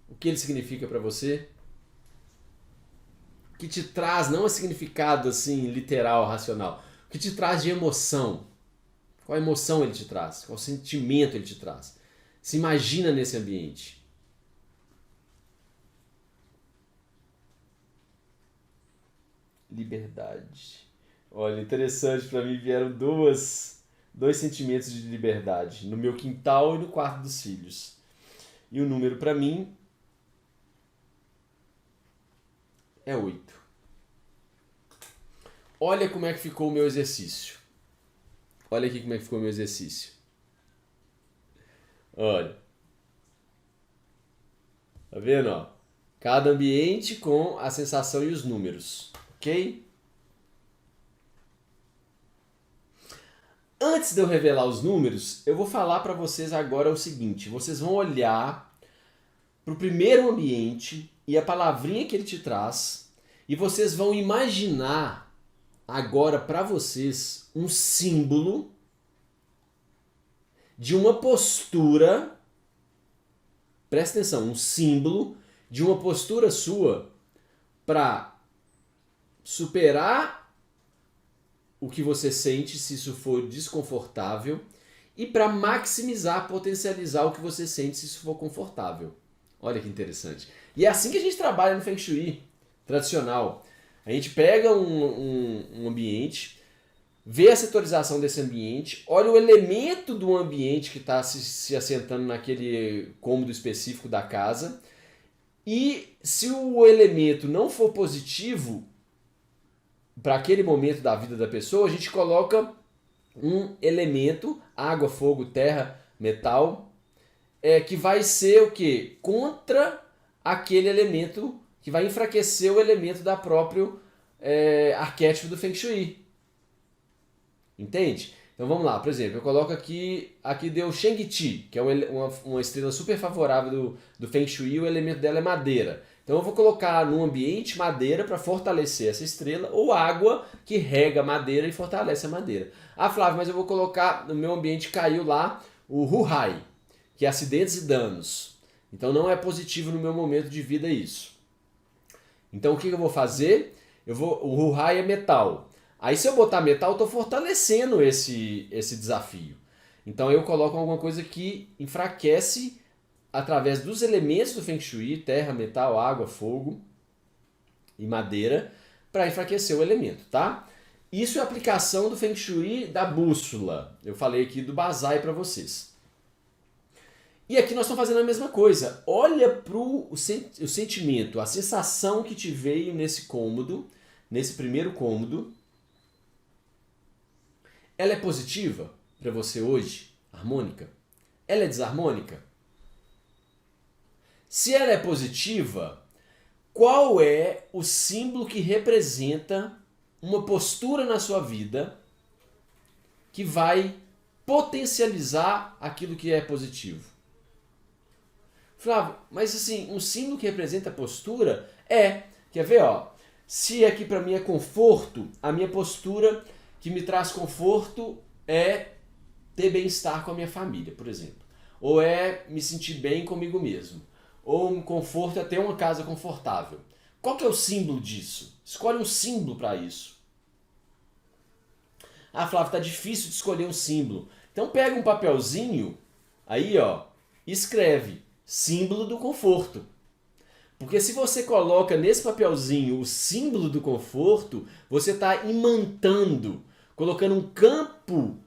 o que ele significa para você. que te traz, não é significado assim literal, racional, o que te traz de emoção. Qual emoção ele te traz? Qual sentimento ele te traz? Se imagina nesse ambiente. Liberdade. Olha, interessante, para mim vieram dois sentimentos de liberdade, no meu quintal e no quarto dos filhos. E o número para mim é 8. Olha como é que ficou o meu exercício. Olha aqui como é que ficou o meu exercício. Olha. Tá vendo, ó? Cada ambiente com a sensação e os números, ok? Antes de eu revelar os números, eu vou falar para vocês agora o seguinte. Vocês vão olhar para o primeiro ambiente e a palavrinha que ele te traz e vocês vão imaginar agora para vocês um símbolo de uma postura. Presta atenção, um símbolo de uma postura sua para superar o que você sente se isso for desconfortável e para maximizar, potencializar o que você sente se isso for confortável. Olha que interessante. E é assim que a gente trabalha no Feng Shui tradicional. A gente pega um ambiente, vê a setorização desse ambiente, olha o elemento do ambiente que está se assentando naquele cômodo específico da casa e se o elemento não for positivo para aquele momento da vida da pessoa, a gente coloca um elemento, água, fogo, terra, metal, que vai ser o quê? Contra aquele elemento, que vai enfraquecer o elemento da próprio arquétipo do Feng Shui. Entende? Então vamos lá, por exemplo, eu coloco aqui deu Shang-Chi, que é uma estrela super favorável do Feng Shui, o elemento dela é madeira. Então eu vou colocar no ambiente madeira para fortalecer essa estrela, ou água que rega madeira e fortalece a madeira. Ah, Flávio, mas eu vou colocar, no meu ambiente caiu lá o Hu-Hai, que é acidentes e danos. Então não é positivo no meu momento de vida isso. Então o que eu vou fazer? O Hu-Hai é metal. Aí se eu botar metal, eu estou fortalecendo esse desafio. Então eu coloco alguma coisa que enfraquece através dos elementos do Feng Shui, terra, metal, água, fogo e madeira, para enfraquecer o elemento, tá? Isso é a aplicação do Feng Shui da bússola. Eu falei aqui do Basai para vocês. E aqui nós estamos fazendo a mesma coisa. Olha para o sentimento, a sensação que te veio nesse cômodo, nesse primeiro cômodo. Ela é positiva para você hoje? Harmônica? Ela é desarmônica? Se ela é positiva, qual é o símbolo que representa uma postura na sua vida que vai potencializar aquilo que é positivo? Flávio, mas assim, um símbolo que representa a postura quer ver, ó, se aqui para mim é conforto, a minha postura que me traz conforto é ter bem-estar com a minha família, por exemplo. Ou é me sentir bem comigo mesmo. Ou um conforto é ter uma casa confortável. Qual que é o símbolo disso? Escolhe um símbolo para isso. Ah, Flávio, tá difícil de escolher um símbolo. Então pega um papelzinho, aí ó, e escreve símbolo do conforto. Porque se você coloca nesse papelzinho o símbolo do conforto, você está imantando, colocando um campo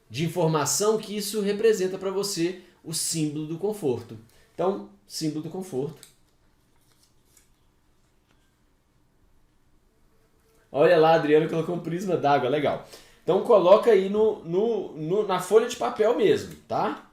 de informação que isso representa para você o símbolo do conforto. Então, símbolo do conforto. Olha lá, a Adriana colocou um prisma d'água, legal. Então coloca aí na folha de papel mesmo, tá?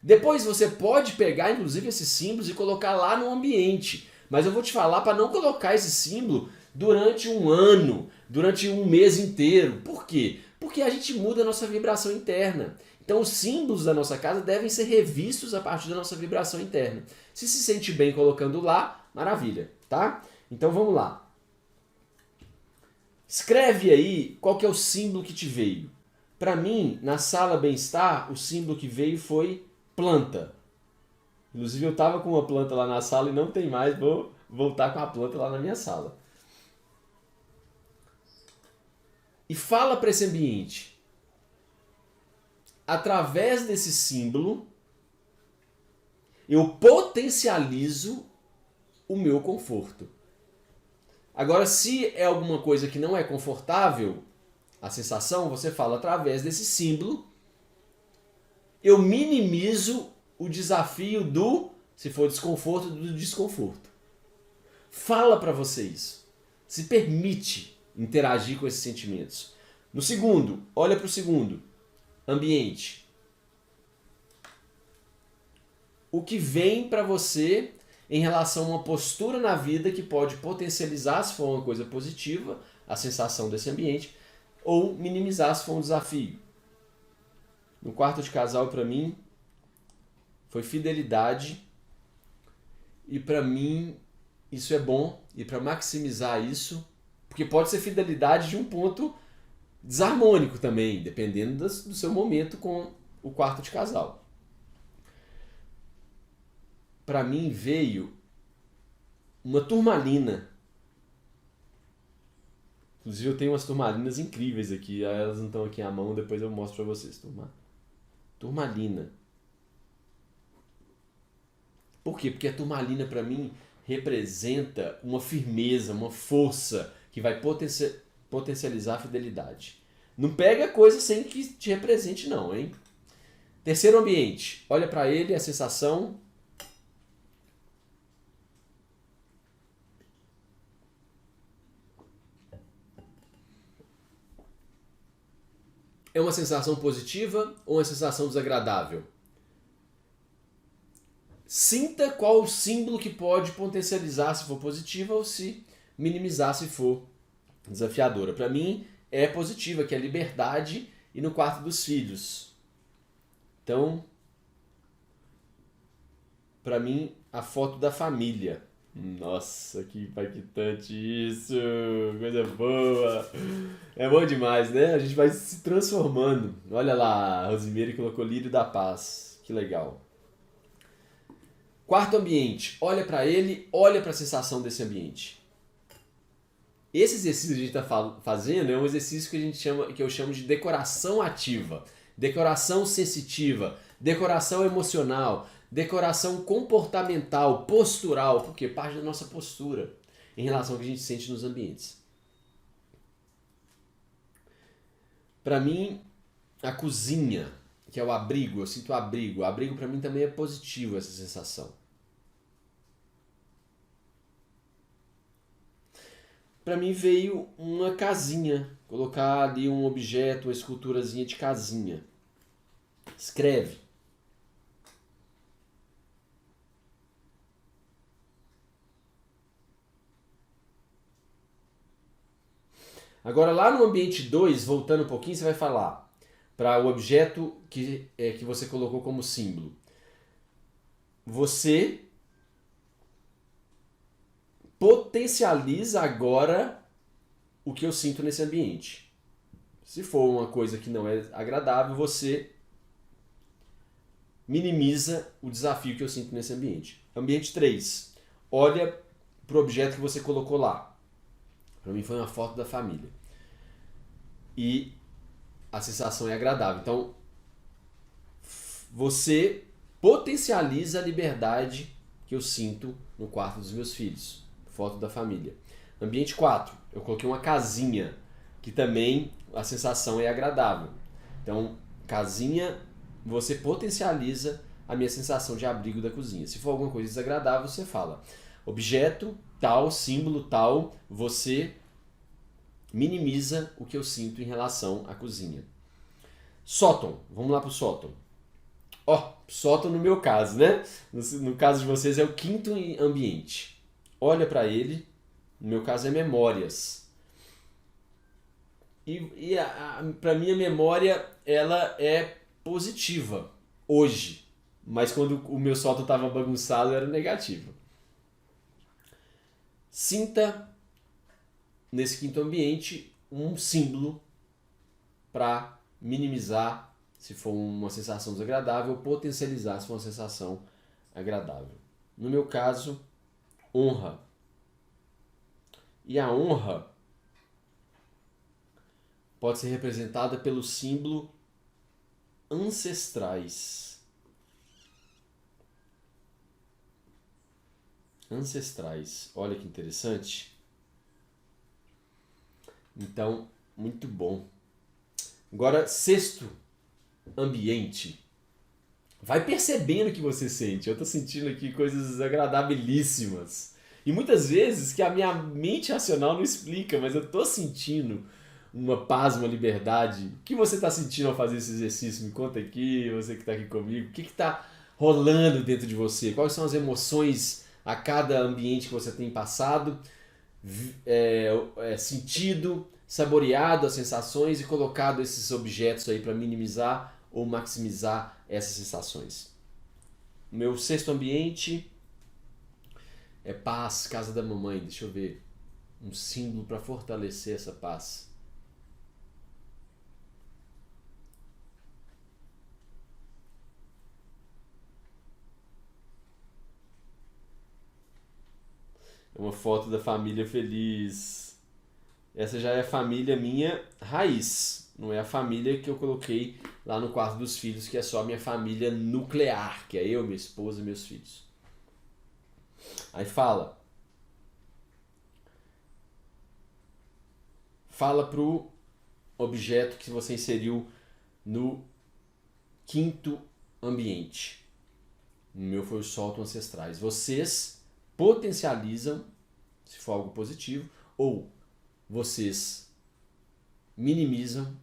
Depois você pode pegar, inclusive, esses símbolos e colocar lá no ambiente. Mas eu vou te falar para não colocar esse símbolo durante um ano, durante um mês inteiro. Por quê? Porque a gente muda a nossa vibração interna. Então os símbolos da nossa casa devem ser revistos a partir da nossa vibração interna. Se sente bem colocando lá, maravilha, tá? Então vamos lá. Escreve aí qual que é o símbolo que te veio. Para mim, na sala bem-estar, o símbolo que veio foi planta. Inclusive eu tava com uma planta lá na sala e não tem mais, vou voltar com a planta lá na minha sala. E fala para esse ambiente. Através desse símbolo, eu potencializo o meu conforto. Agora, se é alguma coisa que não é confortável, a sensação, você fala através desse símbolo, eu minimizo o desafio do, se for desconforto, do desconforto. Fala para você isso. Se permite interagir com esses sentimentos. No segundo, olha para o segundo. Ambiente. O que vem para você em relação a uma postura na vida que pode potencializar, se for uma coisa positiva, a sensação desse ambiente, ou minimizar, se for um desafio. No quarto de casal, para mim, foi fidelidade. E para mim, isso é bom. E para maximizar isso, porque pode ser fidelidade de um ponto desarmônico também, dependendo do seu momento com o quarto de casal. Para mim veio uma turmalina. Inclusive eu tenho umas turmalinas incríveis aqui, elas não estão aqui à mão, depois eu mostro para vocês. Turmalina. Por quê? Porque a turmalina para mim representa uma firmeza, uma força que vai potencializar a fidelidade. Não pega coisa sem que te represente não, hein? Terceiro ambiente. Olha para ele, a sensação. É uma sensação positiva ou uma sensação desagradável? Sinta qual o símbolo que pode potencializar se for positiva ou se minimizar se for desafiadora. Para mim é positiva, que é liberdade e no quarto dos filhos. Então, para mim, a foto da família. Nossa, que impactante isso! Coisa boa! É bom demais, né? A gente vai se transformando. Olha lá, a Rosimeire colocou lírio da paz. Que legal. Quarto ambiente. Olha para ele, olha para a sensação desse ambiente. Esse exercício que a gente está fazendo é um exercício que eu chamo de decoração ativa, decoração sensitiva, decoração emocional, decoração comportamental, postural, porque parte da nossa postura em relação ao que a gente sente nos ambientes. Para mim, a cozinha, que é o abrigo, eu sinto abrigo. Abrigo para mim também é positivo essa sensação. Para mim veio uma casinha, colocar ali um objeto, uma esculturazinha de casinha. Escreve. Agora lá no ambiente 2, voltando um pouquinho, você vai falar para o objeto que você colocou como símbolo. Você potencializa agora o que eu sinto nesse ambiente. Se for uma coisa que não é agradável, você minimiza o desafio que eu sinto nesse ambiente. Ambiente 3. Olha para o objeto que você colocou lá. Para mim foi uma foto da família. E a sensação é agradável. Então, você potencializa a liberdade que eu sinto no quarto dos meus filhos. Foto da família. Ambiente 4. Eu coloquei uma casinha, que também a sensação é agradável. Então, casinha, você potencializa a minha sensação de abrigo da cozinha. Se for alguma coisa desagradável, você fala objeto tal, símbolo tal, você minimiza o que eu sinto em relação à cozinha. Sótão. Vamos lá para o sótão. Sótão no meu caso, né? No caso de vocês é o quinto ambiente. Olha para ele, no meu caso é memórias. E para mim a memória ela é positiva hoje, mas quando o meu sótão estava bagunçado era negativo. Sinta nesse quinto ambiente um símbolo para minimizar se for uma sensação desagradável, potencializar se for uma sensação agradável. No meu caso, honra. E a honra pode ser representada pelo símbolo ancestrais. Ancestrais. Olha que interessante. Então, muito bom. Agora, sexto ambiente. Vai percebendo o que você sente. Eu estou sentindo aqui coisas agradabilíssimas. E muitas vezes que a minha mente racional não explica, mas eu estou sentindo uma paz, uma liberdade. O que você está sentindo ao fazer esse exercício? Me conta aqui, você que está aqui comigo. O que está rolando dentro de você? Quais são as emoções a cada ambiente que você tem passado, sentido, saboreado as sensações e colocado esses objetos aí para minimizar ou maximizar essas sensações? Meu sexto ambiente é paz, casa da mamãe. Deixa eu ver. Um símbolo para fortalecer essa paz. É uma foto da família feliz. Essa já é a família minha raiz. Não é a família que eu coloquei lá no quarto dos filhos, que é só a minha família nuclear, que é eu, minha esposa e meus filhos. Aí fala pro objeto que você inseriu no quinto ambiente. No meu foi o solto ancestrais. Vocês potencializam, se for algo positivo, ou vocês minimizam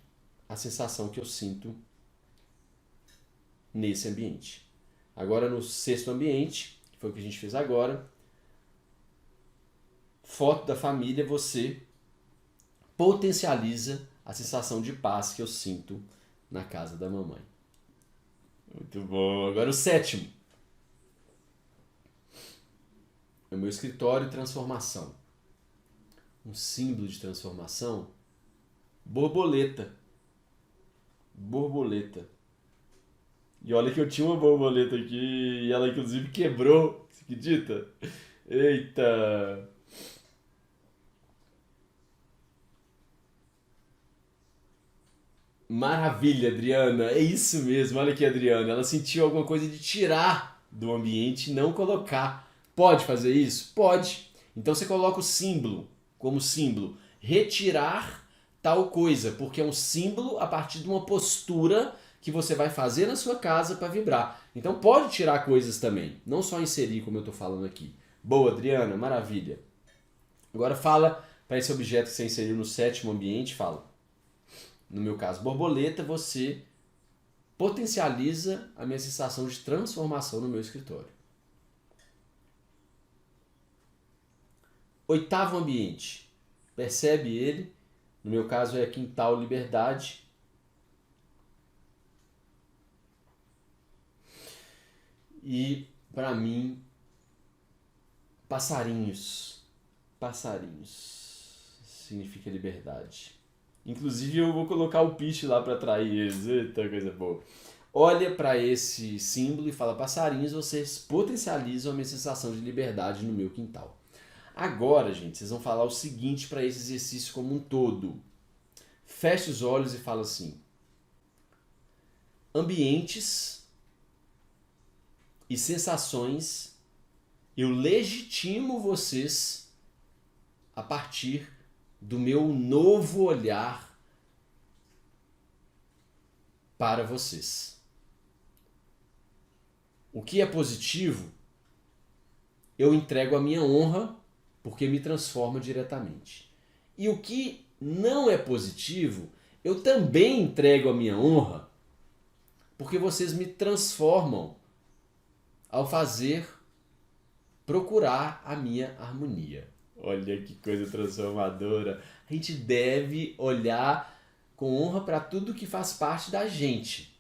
a sensação que eu sinto nesse ambiente. Agora no sexto ambiente, que foi o que a gente fez agora, foto da família, você potencializa a sensação de paz que eu sinto na casa da mamãe. Muito bom. Agora o sétimo. É o meu escritório e transformação. Um símbolo de transformação. Borboleta. Borboleta. E olha que eu tinha uma borboleta aqui e ela inclusive quebrou. Você acredita? Eita! Maravilha, Adriana. É isso mesmo. Olha aqui, Adriana. Ela sentiu alguma coisa de tirar do ambiente e não colocar. Pode fazer isso? Pode. Então você coloca o símbolo como símbolo. Retirar tal coisa, porque é um símbolo a partir de uma postura que você vai fazer na sua casa para vibrar. Então pode tirar coisas também, não só inserir, como eu estou falando aqui. Boa, Adriana. Maravilha. Agora fala para esse objeto que você inseriu no sétimo ambiente, fala. No meu caso, borboleta, você potencializa a minha sensação de transformação no meu escritório. Oitavo ambiente. Percebe ele? No meu caso é quintal liberdade. E para mim, passarinhos. Passarinhos significa liberdade. Inclusive eu vou colocar o piche lá para atrair eles. Eita, coisa boa. Olha para esse símbolo e fala: passarinhos, vocês potencializam a minha sensação de liberdade no meu quintal. Agora, gente, vocês vão falar o seguinte para esse exercício como um todo. Feche os olhos e fala assim: ambientes e sensações, eu legitimo vocês a partir do meu novo olhar para vocês. O que é positivo, eu entrego a minha honra, porque me transforma diretamente. E o que não é positivo, eu também entrego a minha honra, porque vocês me transformam ao procurar a minha harmonia. Olha que coisa transformadora. A gente deve olhar com honra para tudo que faz parte da gente.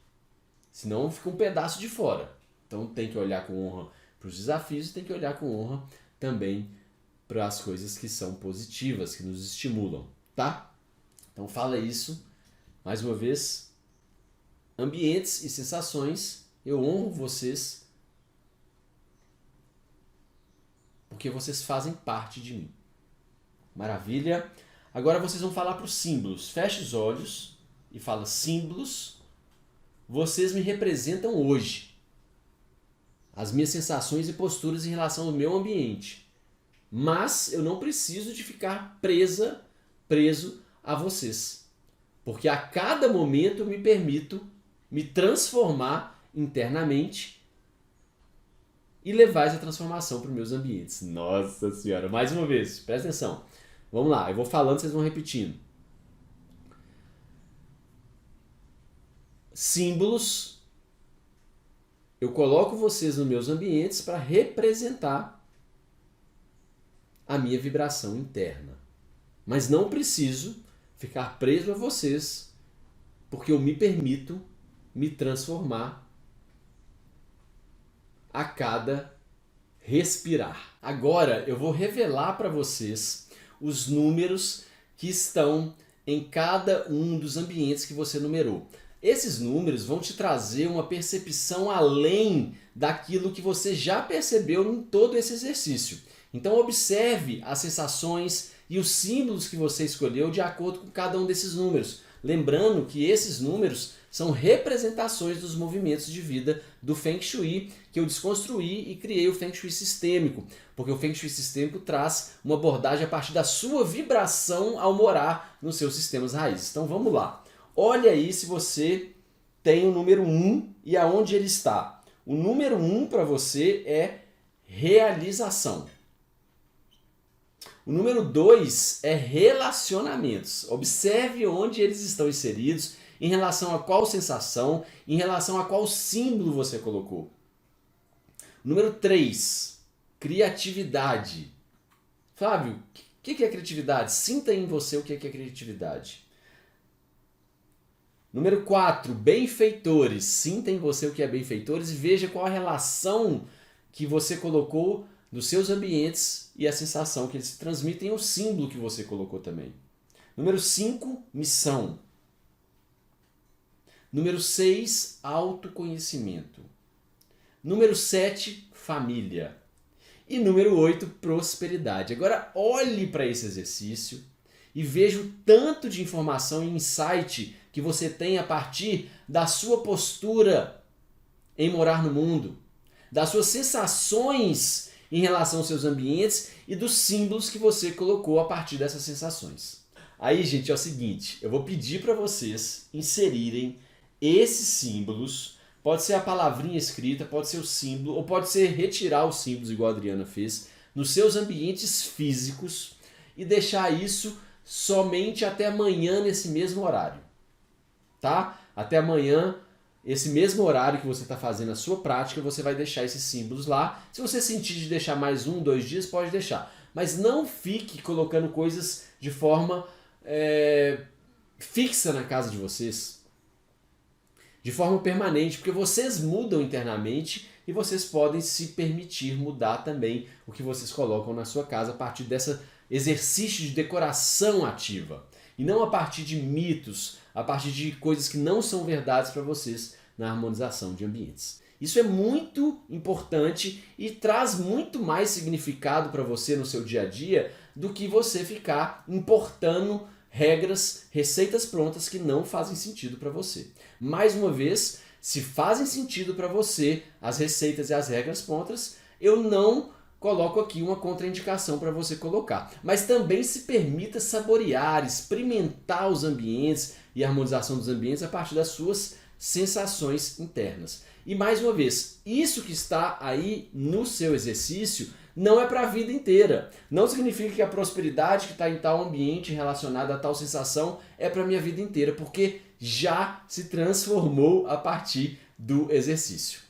Senão fica um pedaço de fora. Então tem que olhar com honra para os desafios e tem que olhar com honra também para as coisas que são positivas, que nos estimulam, tá? Então fala isso, mais uma vez. Ambientes e sensações, eu honro vocês porque vocês fazem parte de mim. Maravilha. Agora vocês vão falar para os símbolos. Feche os olhos e fala: símbolos, vocês me representam hoje. As minhas sensações e posturas em relação ao meu ambiente. Mas eu não preciso de ficar preso a vocês. Porque a cada momento eu me permito me transformar internamente e levar essa transformação para os meus ambientes. Nossa Senhora! Mais uma vez, presta atenção. Vamos lá, eu vou falando, vocês vão repetindo. Símbolos. Eu coloco vocês nos meus ambientes para representar a minha vibração interna. Mas não preciso ficar preso a vocês, porque eu me permito me transformar a cada respirar. Agora eu vou revelar para vocês os números que estão em cada um dos ambientes que você numerou. Esses números vão te trazer uma percepção além daquilo que você já percebeu em todo esse exercício. Então observe as sensações e os símbolos que você escolheu de acordo com cada um desses números. Lembrando que esses números são representações dos movimentos de vida do Feng Shui, que eu desconstruí e criei o Feng Shui sistêmico, porque o Feng Shui sistêmico traz uma abordagem a partir da sua vibração ao morar nos seus sistemas raízes. Então vamos lá. Olha aí se você tem o número 1 e aonde ele está. O número 1 para você é realização. O número 2 é relacionamentos. Observe onde eles estão inseridos, em relação a qual sensação, em relação a qual símbolo você colocou. Número 3, criatividade. Flávio, o que é criatividade? Sinta em você o que é criatividade. Número 4, benfeitores. Sinta em você o que é benfeitores e veja qual a relação que você colocou dos seus ambientes e a sensação que eles transmitem, o símbolo que você colocou também. Número 5, missão. Número 6, autoconhecimento. Número 7, família. E número 8, prosperidade. Agora olhe para esse exercício e veja o tanto de informação e insight que você tem a partir da sua postura em morar no mundo, das suas sensações em relação aos seus ambientes e dos símbolos que você colocou a partir dessas sensações. Aí, gente, é o seguinte, eu vou pedir para vocês inserirem esses símbolos, pode ser a palavrinha escrita, pode ser o símbolo, ou pode ser retirar os símbolos, igual a Adriana fez, nos seus ambientes físicos e deixar isso somente até amanhã nesse mesmo horário. Tá? Até amanhã, esse mesmo horário que você está fazendo a sua prática, você vai deixar esses símbolos lá. Se você sentir de deixar mais 1, 2 dias, pode deixar. Mas não fique colocando coisas de forma fixa na casa de vocês. De forma permanente, porque vocês mudam internamente e vocês podem se permitir mudar também o que vocês colocam na sua casa a partir desse exercício de decoração ativa. E não a partir de mitos, a partir de coisas que não são verdades para vocês na harmonização de ambientes. Isso é muito importante e traz muito mais significado para você no seu dia a dia do que você ficar importando regras, receitas prontas que não fazem sentido para você. Mais uma vez, se fazem sentido para você as receitas e as regras prontas, eu não coloco aqui uma contraindicação para você colocar. Mas também se permita saborear, experimentar os ambientes e a harmonização dos ambientes a partir das suas sensações internas. E mais uma vez, isso que está aí no seu exercício não é para a vida inteira. Não significa que a prosperidade que está em tal ambiente relacionada a tal sensação é para a minha vida inteira, porque já se transformou a partir do exercício.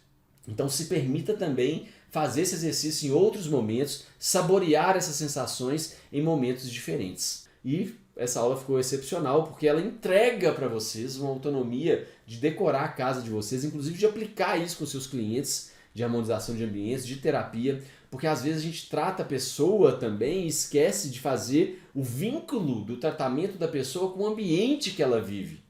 Então se permita também fazer esse exercício em outros momentos, saborear essas sensações em momentos diferentes. E essa aula ficou excepcional porque ela entrega para vocês uma autonomia de decorar a casa de vocês, inclusive de aplicar isso com seus clientes de harmonização de ambientes, de terapia, porque às vezes a gente trata a pessoa também e esquece de fazer o vínculo do tratamento da pessoa com o ambiente que ela vive.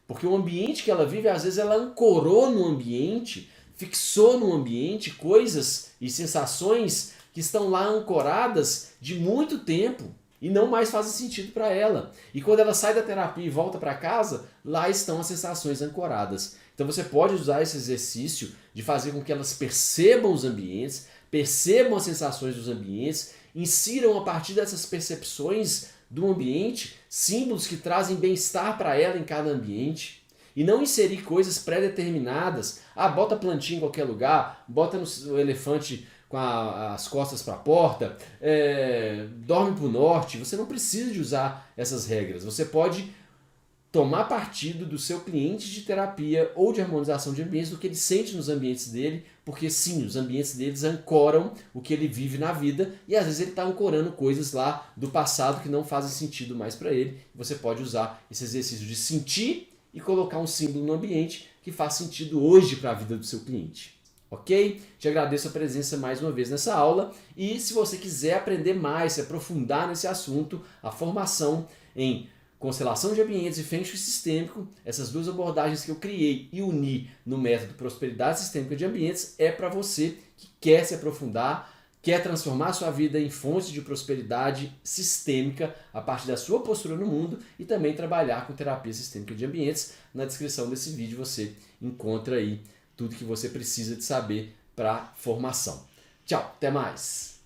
Porque o ambiente que ela vive, às vezes ela ancorou no ambiente, fixou no ambiente coisas e sensações que estão lá ancoradas de muito tempo. e não mais fazem sentido para ela. E quando ela sai da terapia e volta para casa, lá estão as sensações ancoradas. Então você pode usar esse exercício de fazer com que elas percebam os ambientes, percebam as sensações dos ambientes, insiram a partir dessas percepções do ambiente símbolos que trazem bem-estar para ela em cada ambiente. E não inserir coisas pré-determinadas. Bota a plantinha em qualquer lugar, bota o elefante com as costas para a porta, dorme para o norte. Você não precisa de usar essas regras. Você pode tomar partido do seu cliente de terapia ou de harmonização de ambientes, do que ele sente nos ambientes dele, porque sim, os ambientes deles ancoram o que ele vive na vida e às vezes ele está ancorando coisas lá do passado que não fazem sentido mais para ele. Você pode usar esse exercício de sentir e colocar um símbolo no ambiente que faz sentido hoje para a vida do seu cliente. Ok? Te agradeço a presença mais uma vez nessa aula e se você quiser aprender mais, se aprofundar nesse assunto, a formação em constelação de ambientes e Feng Shui sistêmico, essas duas abordagens que eu criei e uni no método Prosperidade Sistêmica de Ambientes, é para você que quer se aprofundar, quer transformar sua vida em fonte de prosperidade sistêmica a partir da sua postura no mundo e também trabalhar com terapia sistêmica de ambientes. Na descrição desse vídeo você encontra aí tudo que você precisa de saber para formação. Tchau, até mais!